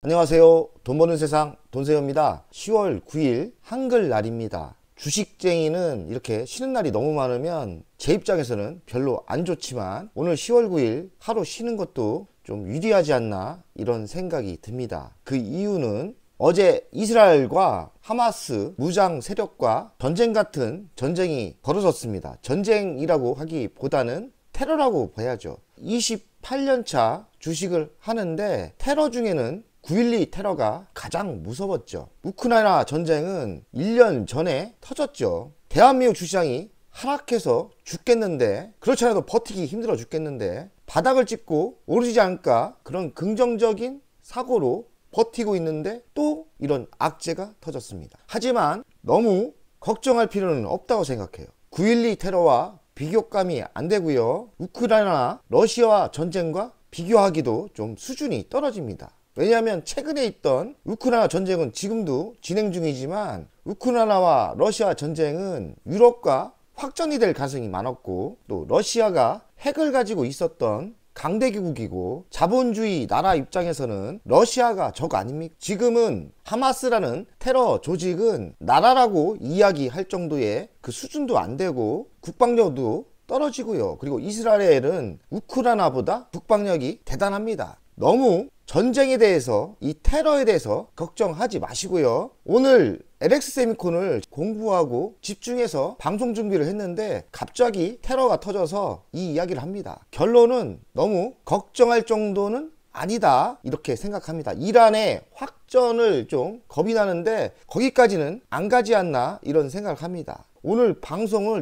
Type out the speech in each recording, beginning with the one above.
안녕하세요. 돈 버는 세상 돈세요입니다. 10월 9일 한글날입니다. 주식쟁이는 이렇게 쉬는 날이 너무 많으면 제 입장에서는 별로 안 좋지만 오늘 10월 9일 하루 쉬는 것도 좀 유리하지 않나 이런 생각이 듭니다. 그 이유는 어제 이스라엘과 하마스 무장 세력과 전쟁 같은 전쟁이 벌어졌습니다. 전쟁이라고 하기보다는 테러라고 봐야죠. 28년차 주식을 하는데 테러 중에는 9.12 테러가 가장 무서웠죠. 우크라이나 전쟁은 1년 전에 터졌죠. 대한민국 주시장이 하락해서 죽겠는데, 그렇지 않아도 버티기 힘들어 죽겠는데 바닥을 찍고 오르지 않을까 그런 긍정적인 사고로 버티고 있는데 또 이런 악재가 터졌습니다. 하지만 너무 걱정할 필요는 없다고 생각해요. 9.12 테러와 비교감이 안 되고요. 우크라이나 러시아 전쟁과 비교하기도 좀 수준이 떨어집니다. 왜냐하면 최근에 있던 우크라이나 전쟁은 지금도 진행 중이지만 우크라이나와 러시아 전쟁은 유럽과 확전이 될 가능성이 많았고, 또 러시아가 핵을 가지고 있었던 강대국이고 자본주의 나라 입장에서는 러시아가 적 아닙니까? 지금은 하마스라는 테러 조직은 나라라고 이야기할 정도의 그 수준도 안 되고 국방력도 떨어지고요. 그리고 이스라엘은 우크라이나보다 국방력이 대단합니다. 너무 전쟁에 대해서, 이 테러에 대해서 걱정하지 마시고요. 오늘 LX세미콘을 공부하고 집중해서 방송 준비를 했는데 갑자기 테러가 터져서 이 이야기를 합니다. 결론은 너무 걱정할 정도는 아니다 이렇게 생각합니다. 이란의 확전을 좀 겁이 나는데 거기까지는 안 가지 않나 이런 생각을 합니다. 오늘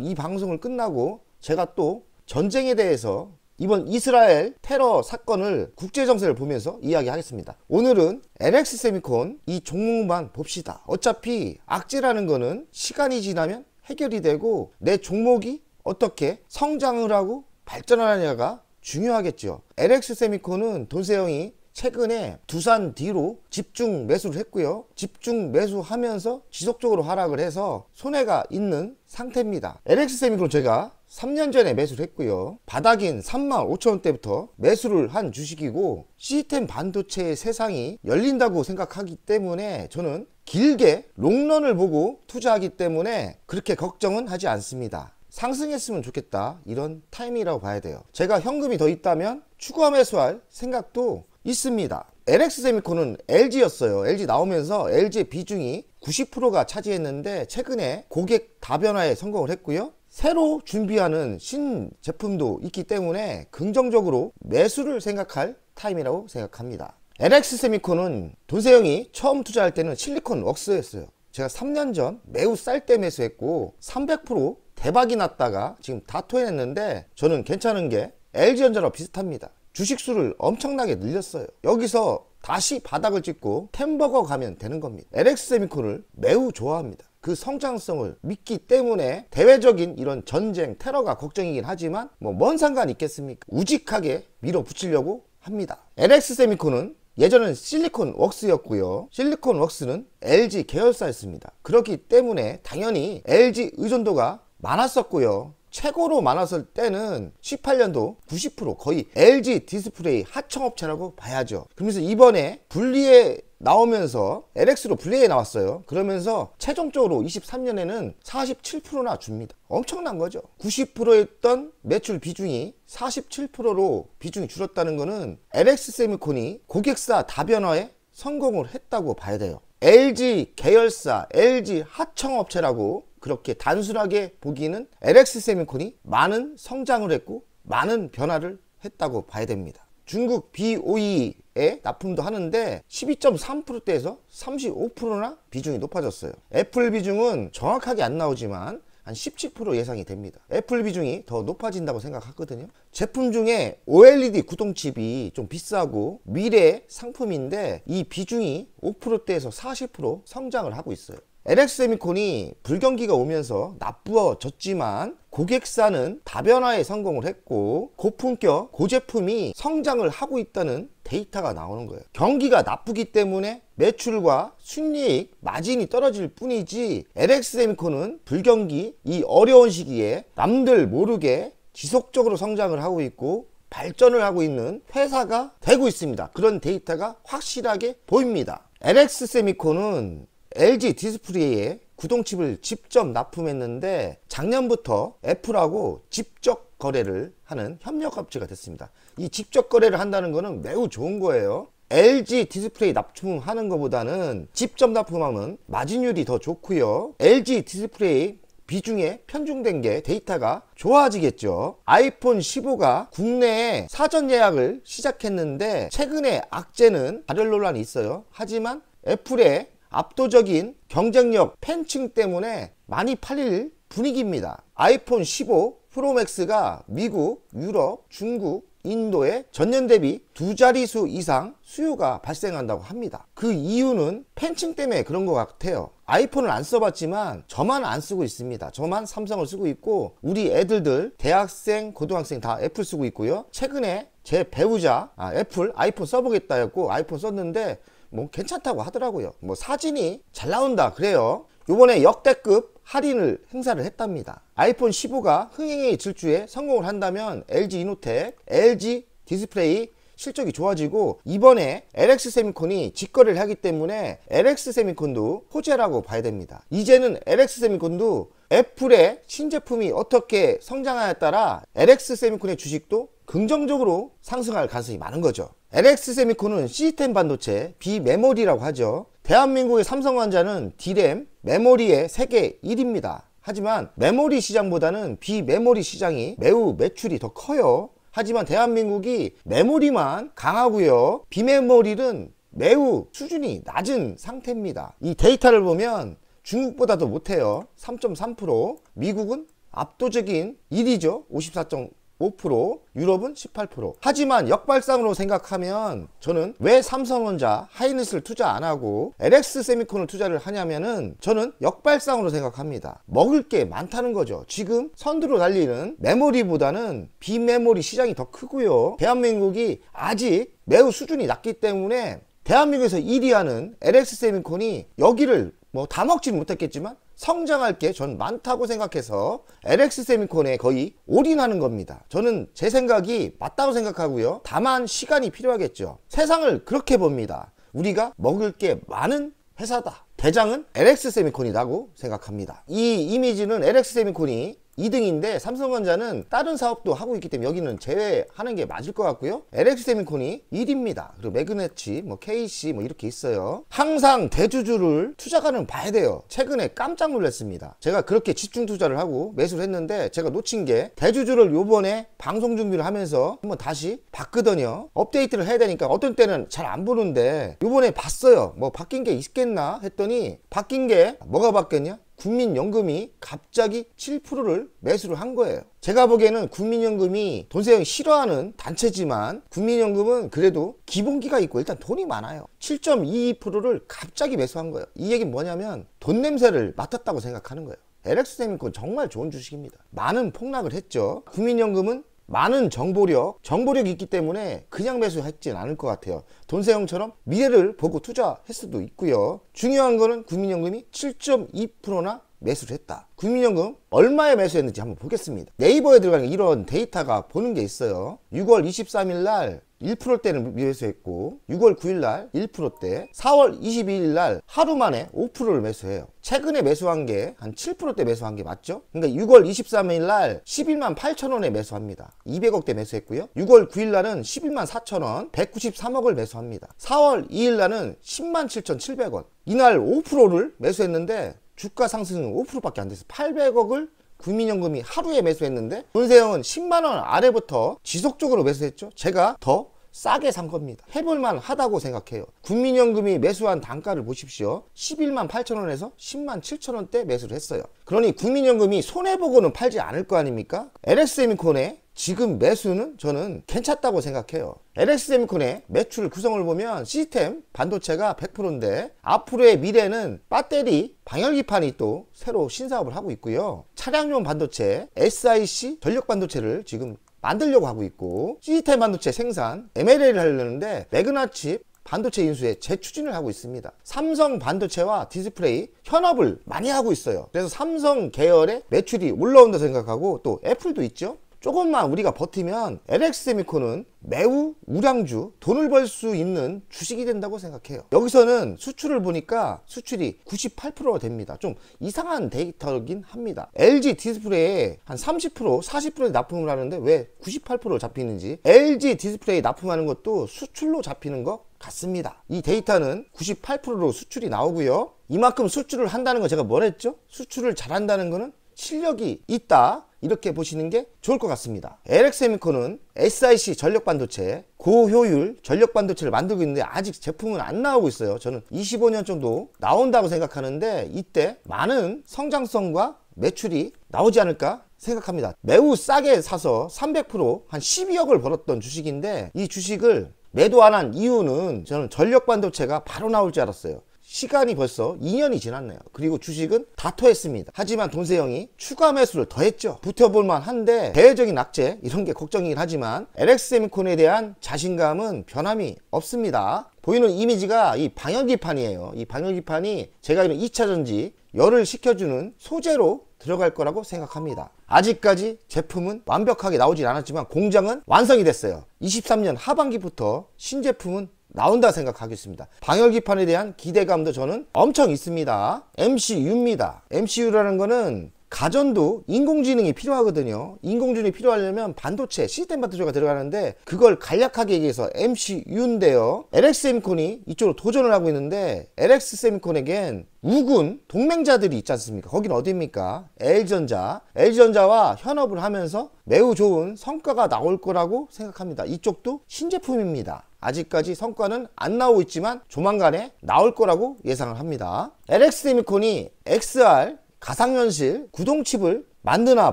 이 방송을 끝나고 제가 또 전쟁에 대해서 이번 이스라엘 테러 사건을 국제정세를 보면서 이야기하겠습니다. 오늘은 LX세미콘 이 종목만 봅시다. 어차피 악재라는 거는 시간이 지나면 해결이 되고 내 종목이 어떻게 성장을 하고 발전하느냐가 중요하겠죠. LX세미콘은 돈세형이 최근에 두산 뒤로 집중 매수를 했고요. 집중 매수하면서 지속적으로 하락을 해서 손해가 있는 상태입니다. LX세미콘은 제가 3년 전에 매수를 했고요. 바닥인 35,000원대부터 매수를 한 주식이고 시스템 반도체의 세상이 열린다고 생각하기 때문에 저는 길게 롱런을 보고 투자하기 때문에 그렇게 걱정은 하지 않습니다. 상승했으면 좋겠다 이런 타이밍이라고 봐야 돼요. 제가 현금이 더 있다면 추가 매수할 생각도 있습니다. LX세미콘은 LG였어요. LG 나오면서 LG의 비중이 90%가 차지했는데 최근에 고객 다변화에 성공을 했고요. 새로 준비하는 신제품도 있기 때문에 긍정적으로 매수를 생각할 타임이라고 생각합니다. LX세미콘은 돈세형이 처음 투자할 때는 실리콘웍스였어요. 제가 3년 전 매우 쌀 때 매수했고 300% 대박이 났다가 지금 다 토해냈는데 저는 괜찮은 게 LG전자랑 비슷합니다. 주식수를 엄청나게 늘렸어요. 여기서 다시 바닥을 찍고 템버거 가면 되는 겁니다. LX세미콘을 매우 좋아합니다. 그 성장성을 믿기 때문에 대외적인 이런 전쟁, 테러가 걱정이긴 하지만 뭔 상관이 있겠습니까? 우직하게 밀어붙이려고 합니다. LX세미콘은 예전엔 실리콘웍스였고요. 실리콘웍스는 LG 계열사였습니다. 그렇기 때문에 당연히 LG 의존도가 많았었고요. 최고로 많았을 때는 18년도 90% 거의 LG 디스플레이 하청업체라고 봐야죠. 그러면서 이번에 분리해 나오면서 LX로 분리해 나왔어요. 그러면서 최종적으로 23년에는 47%나 줍니다. 엄청난 거죠. 90%였던 매출 비중이 47%로 비중이 줄었다는 거는 LX세미콘이 고객사 다변화에 성공을 했다고 봐야 돼요. LG 계열사, LG 하청업체라고 그렇게 단순하게 보기는 LX세미콘이 많은 성장을 했고 많은 변화를 했다고 봐야 됩니다. 중국 BOE에 납품도 하는데 12.3%대에서 35%나 비중이 높아졌어요. 애플 비중은 정확하게 안 나오지만 한 17% 예상이 됩니다. 애플 비중이 더 높아진다고 생각하거든요. 제품 중에 OLED 구동칩이 좀 비싸고 미래 상품인데 이 비중이 5%대에서 40% 성장을 하고 있어요. LX세미콘이 불경기가 오면서 나쁘어졌지만 고객사는 다변화에 성공을 했고 고품격 고제품이 성장을 하고 있다는 데이터가 나오는 거예요. 경기가 나쁘기 때문에 매출과 순이익 마진이 떨어질 뿐이지 LX세미콘은 불경기 이 어려운 시기에 남들 모르게 지속적으로 성장을 하고 있고 발전을 하고 있는 회사가 되고 있습니다. 그런 데이터가 확실하게 보입니다. LX세미콘은 LG 디스플레이에 구동칩을 직접 납품했는데 작년부터 애플하고 직접 거래를 하는 협력업체가 됐습니다. 이 직접 거래를 한다는 것은 매우 좋은 거예요. LG 디스플레이 납품하는 것보다는 직접 납품하면 마진율이 더 좋고요. LG 디스플레이 비중에 편중된 게 데이터가 좋아지겠죠. 아이폰 15가 국내에 사전 예약을 시작했는데 최근에 악재는 발열 논란이 있어요. 하지만 애플의 압도적인 경쟁력 팬층 때문에 많이 팔릴 분위기입니다. 아이폰 15 프로맥스가 미국, 유럽, 중국, 인도에 전년 대비 2자릿수 이상 수요가 발생한다고 합니다. 그 이유는 팬층 때문에 그런 것 같아요. 아이폰을 안 써봤지만 저만 안 쓰고 있습니다. 저만 삼성을 쓰고 있고 우리 애들들 대학생, 고등학생 다 애플 쓰고 있고요. 최근에 제 배우자 애플 아이폰 써보겠다 했고 아이폰 썼는데 뭐 괜찮다고 하더라고요. 뭐 사진이 잘 나온다 그래요. 요번에 역대급 할인을 행사를 했답니다. 아이폰 15가 흥행의 질주에 성공을 한다면 LG 이노텍, LG 디스플레이 실적이 좋아지고 이번에 LX세미콘이 직거래를 하기 때문에 LX세미콘도 호재라고 봐야 됩니다. 이제는 LX세미콘도 애플의 신제품이 어떻게 성장하냐에 따라 LX세미콘의 주식도 긍정적으로 상승할 가능성이 많은 거죠. LX세미콘은 시스템 반도체, 비메모리라고 하죠. 대한민국의 삼성전자는 D램, 메모리의 세계 1위입니다. 하지만 메모리 시장보다는 비메모리 시장이 매우 매출이 더 커요. 하지만 대한민국이 메모리만 강하고요. 비메모리는 매우 수준이 낮은 상태입니다. 이 데이터를 보면 중국보다도 못해요. 3.3%, 미국은 압도적인 1위죠. 54.5%, 유럽은 18%. 하지만 역발상으로 생각하면 저는 왜 삼성전자 하이닉스를 투자 안 하고 LX세미콘을 투자를 하냐면은 저는 역발상으로 생각합니다. 먹을 게 많다는 거죠. 지금 선두로 달리는 메모리보다는 비메모리 시장이 더 크고요. 대한민국이 아직 매우 수준이 낮기 때문에 대한민국에서 1위하는 LX세미콘이 여기를 뭐 다 먹지는 못했겠지만 성장할 게 전 많다고 생각해서 LX세미콘에 거의 올인하는 겁니다. 저는 제 생각이 맞다고 생각하고요. 다만 시간이 필요하겠죠. 세상을 그렇게 봅니다. 우리가 먹을 게 많은 회사다. 대장은 LX세미콘이라고 생각합니다. 이 이미지는 LX세미콘이 2등인데 삼성전자는 다른 사업도 하고 있기 때문에 여기는 제외하는 게 맞을 것 같고요. LX세미콘이 1위입니다. 그리고 매그네치, KC 이렇게 있어요. 항상 대주주를 투자가는 봐야 돼요. 최근에 깜짝 놀랐습니다. 제가 그렇게 집중 투자를 하고 매수를 했는데 제가 놓친 게 대주주를 요번에 방송 준비를 하면서 한번 다시 봤거든요. 업데이트를 해야 되니까 어떤 때는 잘 안 보는데 요번에 봤어요. 뭐 바뀐 게 있겠나 했더니 바뀐 게 뭐가 바뀌었냐? 국민연금이 갑자기 7%를 매수를 한 거예요. 제가 보기에는 국민연금이 돈세형 싫어하는 단체지만 국민연금은 그래도 기본기가 있고 일단 돈이 많아요. 7.22%를 갑자기 매수한 거예요. 이 얘기는 뭐냐면 돈 냄새를 맡았다고 생각하는 거예요. LX세미콘 정말 좋은 주식입니다. 많은 폭락을 했죠. 국민연금은 많은 정보력이 있기 때문에 그냥 매수했진 않을 것 같아요. 돈세형처럼 미래를 보고 투자했을 수도 있고요. 중요한 거는 국민연금이 7.2%나 매수를 했다. 국민연금 얼마에 매수했는지 한번 보겠습니다. 네이버에 들어가는 이런 데이터가 보는 게 있어요. 6월 23일 날 1%대를 매수했고 6월 9일 날 1%대, 4월 22일 날 하루 만에 5%를 매수해요. 최근에 매수한 게 한 7%대 매수한 게 맞죠? 그러니까 6월 23일 날 11만 8천 원에 매수합니다. 200억대 매수했고요. 6월 9일 날은 11만 4천 원, 193억을 매수합니다. 4월 2일 날은 10만 7,700원. 이날 5%를 매수했는데 주가 상승은 5%밖에 안 돼서 800억을 국민연금이 하루에 매수했는데 돈세형은 10만원 아래부터 지속적으로 매수했죠. 제가 더 싸게 산 겁니다. 해볼만 하다고 생각해요. 국민연금이 매수한 단가를 보십시오. 11만 8천원에서 10만 7천원대 매수를 했어요. 그러니 국민연금이 손해보고는 팔지 않을 거 아닙니까? LX세미콘의 지금 매수는 저는 괜찮다고 생각해요. LX세미콘의 매출 구성을 보면 시스템 반도체가 100%인데 앞으로의 미래는 배터리 방열기판이 또 새로 신사업을 하고 있고요. 차량용 반도체 SiC 전력 반도체를 지금 만들려고 하고 있고 시스템 반도체 생산 M&A를 하려는데 매그나칩 반도체 인수에 재추진을 하고 있습니다. 삼성 반도체와 디스플레이 현업을 많이 하고 있어요. 그래서 삼성 계열의 매출이 올라온다 생각하고 또 애플도 있죠. 조금만 우리가 버티면 LX세미콘은 매우 우량주, 돈을 벌 수 있는 주식이 된다고 생각해요. 여기서는 수출을 보니까 수출이 98%가 됩니다. 좀 이상한 데이터긴 합니다. LG 디스플레이에 한 30%, 40%의 납품을 하는데 왜 98% 잡히는지, LG 디스플레이 납품하는 것도 수출로 잡히는 것 같습니다. 이 데이터는 98%로 수출이 나오고요. 이만큼 수출을 한다는 거 제가 뭘 했죠? 수출을 잘한다는 거는 실력이 있다, 이렇게 보시는 게 좋을 것 같습니다. LX세미콘은 SiC 전력반도체, 고효율 전력반도체를 만들고 있는데 아직 제품은 안 나오고 있어요. 저는 25년 정도 나온다고 생각하는데 이때 많은 성장성과 매출이 나오지 않을까 생각합니다. 매우 싸게 사서 300%, 한 12억을 벌었던 주식인데, 이 주식을 매도 안 한 이유는 저는 전력반도체가 바로 나올 줄 알았어요. 시간이 벌써 2년이 지났네요. 그리고 주식은 다 토했습니다. 하지만 돈세형이 추가 매수를 더했죠. 붙어볼만 한데 대외적인 악재, 이런 게 걱정이긴 하지만 LX세미콘에 대한 자신감은 변함이 없습니다. 보이는 이미지가 이 방열기판이에요. 이 방열기판이 제가 이런 2차전지 열을 식혀주는 소재로 들어갈 거라고 생각합니다. 아직까지 제품은 완벽하게 나오진 않았지만 공장은 완성이 됐어요. 23년 하반기부터 신제품은 나온다 생각하겠습니다. 방열기판에 대한 기대감도 저는 엄청 있습니다. MCU입니다. MCU라는 거는 가전도 인공지능이 필요하거든요. 인공지능이 필요하려면 반도체, 시스템 반도체가 들어가는데 그걸 간략하게 얘기해서 MCU인데요. LX세미콘이 이쪽으로 도전을 하고 있는데 LX세미콘에겐 우군 동맹자들이 있지 않습니까? 거긴 어디입니까? LG전자와 협업을 하면서 매우 좋은 성과가 나올 거라고 생각합니다. 이쪽도 신제품입니다. 아직까지 성과는 안 나오고 있지만 조만간에 나올 거라고 예상을 합니다. LX세미콘이 XR 가상현실 구동칩을 만드나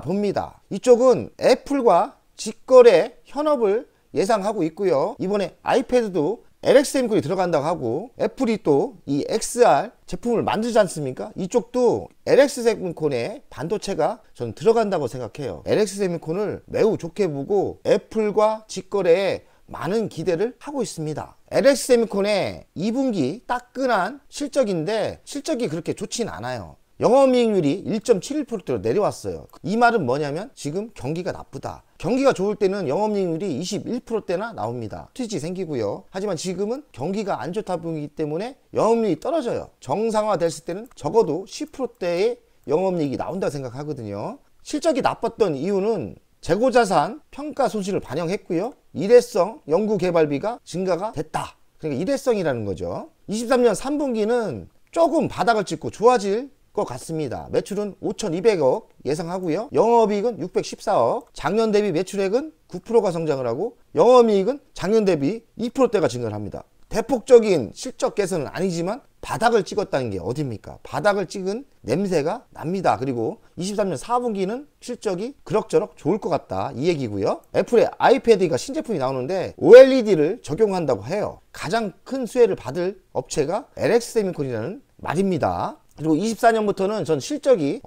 봅니다. 이쪽은 애플과 직거래 협업을 예상하고 있고요. 이번에 아이패드도 LX세미콘이 들어간다고 하고, 애플이 또 이 XR 제품을 만들지 않습니까? 이쪽도 LX세미콘의 반도체가 저는 들어간다고 생각해요. LX세미콘을 매우 좋게 보고 애플과 직거래에 많은 기대를 하고 있습니다. LX세미콘의 2분기 따끈한 실적인데 실적이 그렇게 좋진 않아요. 영업이익률이 1.71%로 내려왔어요. 이 말은 뭐냐면 지금 경기가 나쁘다. 경기가 좋을 때는 영업이익률이 21%대나 나옵니다. 수익이 생기고요. 하지만 지금은 경기가 안 좋다 보기 때문에 영업이익이 떨어져요. 정상화 됐을 때는 적어도 10%대의 영업이익이 나온다 생각하거든요. 실적이 나빴던 이유는 재고자산 평가 손실을 반영했고요. 일회성 연구개발비가 증가가 됐다. 그러니까 일회성이라는 거죠. 23년 3분기는 조금 바닥을 찍고 좋아질 것 같습니다. 매출은 5,200억 예상하고요. 영업이익은 614억. 작년 대비 매출액은 9%가 성장을 하고 영업이익은 작년 대비 2%대가 증가를 합니다. 대폭적인 실적 개선은 아니지만 바닥을 찍었다는 게 어딥니까? 바닥을 찍은 냄새가 납니다. 그리고 23년 4분기는 실적이 그럭저럭 좋을 것 같다, 이 얘기고요. 애플의 아이패드가 신제품이 나오는데 OLED를 적용한다고 해요. 가장 큰 수혜를 받을 업체가 LX세미콘이라는 말입니다. 그리고 24년부터는 전 실적이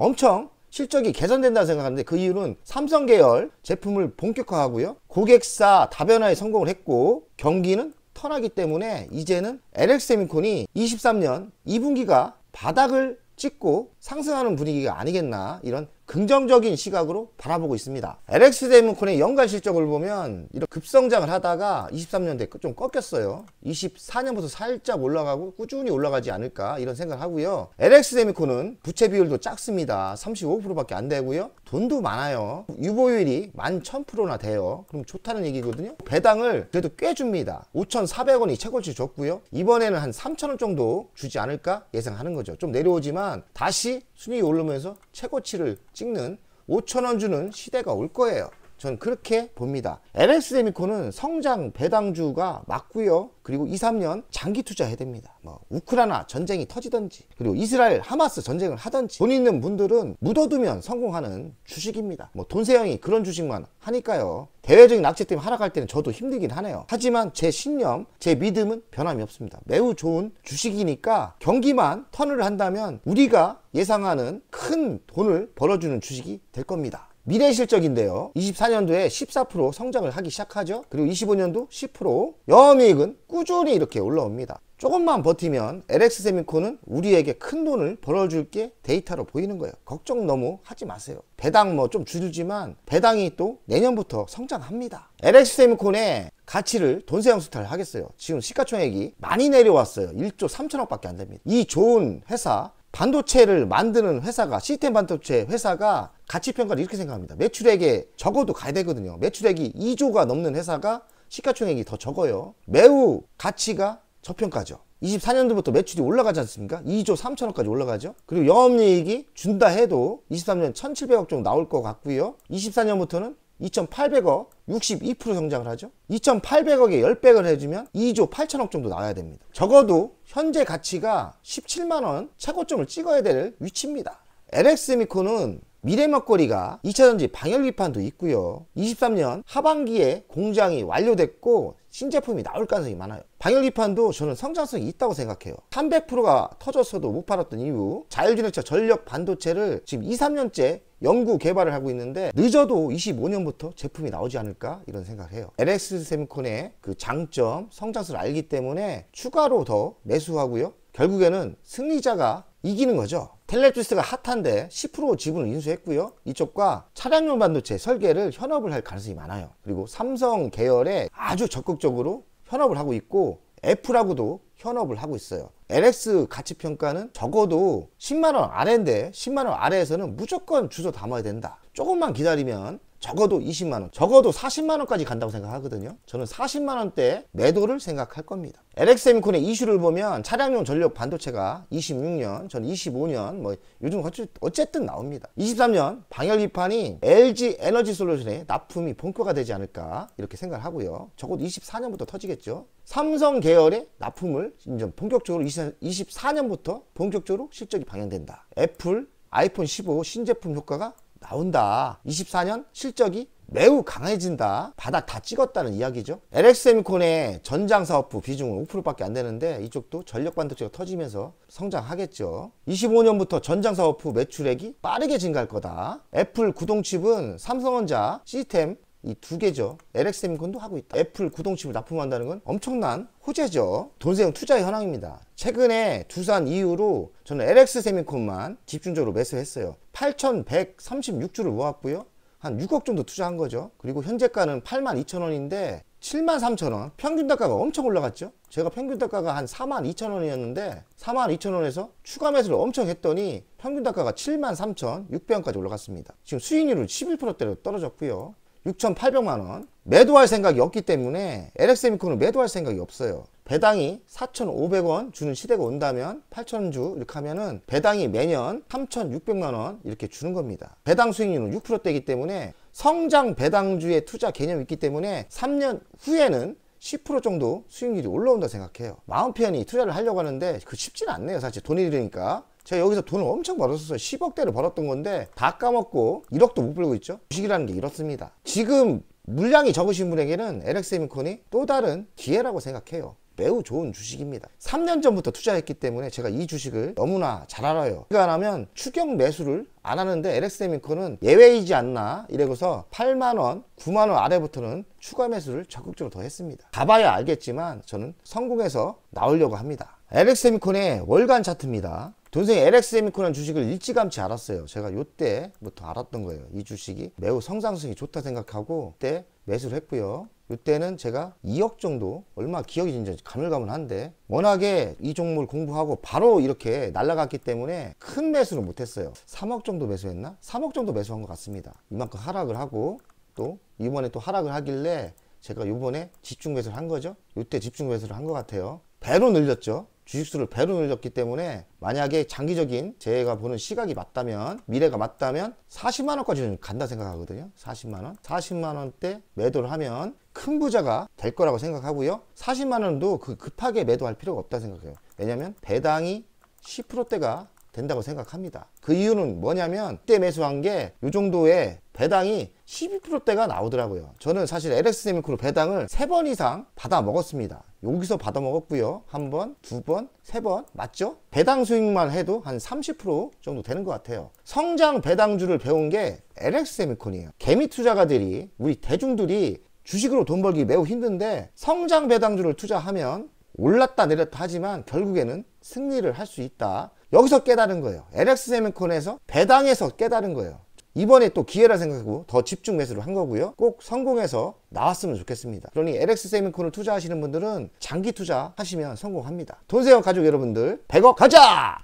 개선된다고 생각하는데, 그 이유는 삼성 계열 제품을 본격화하고요. 고객사 다변화에 성공을 했고 경기는 턴하기 때문에 이제는 LX세미콘이 23년 2분기가 바닥을 찍고 상승하는 분위기가 아니겠나, 이런 긍정적인 시각으로 바라보고 있습니다. LX세미콘의 연간 실적을 보면 이런 급성장을 하다가 23년대 좀 꺾였어요. 24년부터 살짝 올라가고 꾸준히 올라가지 않을까, 이런 생각을 하고요. LX세미콘은 부채 비율도 작습니다. 35%밖에 안 되고요. 돈도 많아요. 유보율이 11,000%나 돼요. 그럼 좋다는 얘기거든요. 배당을 그래도 꽤 줍니다. 5,400원이 최고치 줬고요. 이번에는 한 3,000원 정도 주지 않을까 예상하는 거죠. 좀 내려오지만 다시 순위가 오르면서 최고치를 찍는 5,000원 주는 시대가 올 거예요. 전 그렇게 봅니다. LX세미콘은 성장 배당주가 맞고요. 그리고 2, 3년 장기 투자해야 됩니다. 우크라이나 전쟁이 터지든지, 그리고 이스라엘 하마스 전쟁을 하든지, 돈 있는 분들은 묻어두면 성공하는 주식입니다. 돈세형이 그런 주식만 하니까요. 대외적인 악재 때문에 하락할 때는 저도 힘들긴 하네요. 하지만 제 신념, 제 믿음은 변함이 없습니다. 매우 좋은 주식이니까 경기만 턴을 한다면 우리가 예상하는 큰 돈을 벌어주는 주식이 될 겁니다. 미래 실적인데요. 24년도에 14% 성장을 하기 시작하죠. 그리고 25년도 10%, 영업이익은 꾸준히 이렇게 올라옵니다. 조금만 버티면 LX세미콘은 우리에게 큰 돈을 벌어줄 게 데이터로 보이는 거예요. 걱정 너무 하지 마세요. 배당 뭐 좀 줄지만 배당이 또 내년부터 성장합니다. LX세미콘의 가치를 돈세형 수탈을 하겠어요. 지금 시가총액이 많이 내려왔어요. 1조 3천억 밖에 안 됩니다. 이 좋은 회사, 반도체를 만드는 회사가, 시스템 반도체 회사가 가치평가를 이렇게 생각합니다. 매출액에 적어도 가야 되거든요. 매출액이 2조가 넘는 회사가 시가총액이 더 적어요. 매우 가치가 저평가죠. 24년도부터 매출이 올라가지 않습니까? 2조 3천억까지 올라가죠. 그리고 영업이익이 준다 해도 23년 1,700억 정도 나올 것 같고요. 24년부터는 2,800억 62% 성장을 하죠. 2,800억에 10배를 해주면 2조 8천억 정도 나와야 됩니다. 적어도 현재 가치가 17만원 최고점을 찍어야 될 위치입니다. LX세미콘은 미래 먹거리가 2차전지 방열기판도 있고요. 23년 하반기에 공장이 완료됐고 신제품이 나올 가능성이 많아요. 방열기판도 저는 성장성이 있다고 생각해요. 300%가 터졌어도 못 팔았던 이유, 자율주행차 전력 반도체를 지금 2, 3년째 연구 개발을 하고 있는데 늦어도 25년부터 제품이 나오지 않을까 이런 생각을 해요. LX세미콘의 그 장점, 성장성을 알기 때문에 추가로 더 매수하고요. 결국에는 승리자가 이기는 거죠. 텔레투스가 핫한데 10% 지분을 인수했고요. 이쪽과 차량용 반도체 설계를 현업을 할 가능성이 많아요. 그리고 삼성 계열에 아주 적극적으로 현업을 하고 있고 애플하고도 현업을 하고 있어요. LX 가치평가는 적어도 10만원 아래인데 10만원 아래에서는 무조건 주소 담아야 된다. 조금만 기다리면 적어도 20만원, 적어도 40만원까지 간다고 생각하거든요. 저는 40만원대 매도를 생각할 겁니다. LX세미콘의 이슈를 보면 차량용 전력 반도체가 26년, 저는 25년, 뭐 요즘 어쨌든 나옵니다. 23년 방열기판이 LG 에너지솔루션의 납품이 본격화 되지 않을까 이렇게 생각을 하고요. 적어도 24년부터 터지겠죠. 삼성 계열의 납품을 이제 본격적으로 24년부터 본격적으로 실적이 방영된다. 애플, 아이폰 15 신제품 효과가 나온다. 24년 실적이 매우 강해진다. 바닥 다 찍었다는 이야기죠. LX세미콘의 전장사업부 비중은 5%밖에 안 되는데 이쪽도 전력반도체가 터지면서 성장하겠죠. 25년부터 전장사업부 매출액이 빠르게 증가할 거다. 애플 구동칩은 삼성전자 시스템 이 두 개죠. LX세미콘도 하고 있다. 애플 구동칩을 납품한다는 건 엄청난 호재죠. 돈세형 투자의 현황입니다. 최근에 두산 이후로 저는 LX세미콘만 집중적으로 매수했어요. 8,136주를 모았고요. 한 6억 정도 투자한 거죠. 그리고 현재가는 82,000원인데 73,000원. 평균 단가가 엄청 올라갔죠. 제가 평균 단가가 한 42,000원이었는데 42,000원에서 추가 매수를 엄청 했더니 평균 단가가 73,600원까지 올라갔습니다. 지금 수익률은 11%대로 떨어졌고요. 6,800만원. 매도할 생각이 없기 때문에 LX세미콘은 매도할 생각이 없어요. 배당이 4,500원 주는 시대가 온다면 8,000주 이렇게 하면은 배당이 매년 3,600만원 이렇게 주는 겁니다. 배당 수익률은 6%대이기 때문에 성장 배당주의 투자 개념이 있기 때문에 3년 후에는 10% 정도 수익률이 올라온다 생각해요. 마음 편히 투자를 하려고 하는데 그 쉽지는 않네요. 사실 돈이 들으니까. 제가 여기서 돈을 엄청 벌었었어요. 10억대를 벌었던 건데 다 까먹고 1억도 못 벌고 있죠. 주식이라는 게 이렇습니다. 지금 물량이 적으신 분에게는 LX세미콘이 또 다른 기회라고 생각해요. 매우 좋은 주식입니다. 3년 전부터 투자했기 때문에 제가 이 주식을 너무나 잘 알아요. 그러니까 안 하면 추격 매수를 안 하는데 LX세미콘은 예외이지 않나 이래서 8만원, 9만원 아래부터는 추가 매수를 적극적으로 더 했습니다. 가봐야 알겠지만 저는 성공해서 나오려고 합니다. LX세미콘의 월간 차트입니다. 돈생이 LX세미콘이라는 주식을 일찌감치 알았어요. 제가 이때부터 알았던 거예요. 이 주식이 매우 성장성이 좋다 생각하고 그때 매수를 했고요. 이때는 제가 2억 정도, 얼마 기억이 진짜 가물가물한데 워낙에 이 종목을 공부하고 바로 이렇게 날아갔기 때문에 큰 매수를 못했어요. 3억 정도 매수했나? 3억 정도 매수한 것 같습니다. 이만큼 하락을 하고 또 이번에 또 하락을 하길래 제가 이번에 집중 매수를 한 거죠. 이때 집중 매수를 한 것 같아요. 배로 늘렸죠. 주식수를 배로 늘렸기 때문에 만약에 장기적인 제가 보는 시각이 맞다면, 미래가 맞다면 40만원까지는 간다 생각하거든요. 40만원. 40만원대 매도를 하면 큰 부자가 될 거라고 생각하고요. 40만원도 급하게 매도할 필요가 없다 생각해요. 왜냐면 배당이 10%대가 된다고 생각합니다. 그 이유는 뭐냐면 그때 매수한 게 이 정도의 배당이 12%대가 나오더라고요. 저는 사실 LX세미콘 배당을 3번 이상 받아 먹었습니다. 여기서 받아 먹었고요. 1번, 2번, 3번 맞죠? 배당 수익만 해도 한 30% 정도 되는 것 같아요. 성장 배당주를 배운 게 LX세미콘이에요. 개미 투자가들이, 우리 대중들이 주식으로 돈 벌기 매우 힘든데 성장 배당주를 투자하면 올랐다 내렸다 하지만 결국에는 승리를 할 수 있다. 여기서 깨달은 거예요. LX 세미콘에서 배당해서 깨달은 거예요. 이번에 또 기회라 생각하고 더 집중 매수를 한 거고요. 꼭 성공해서 나왔으면 좋겠습니다. 그러니 LX 세미콘을 투자하시는 분들은 장기 투자 하시면 성공합니다. 돈세원 가족 여러분들 100억 가자!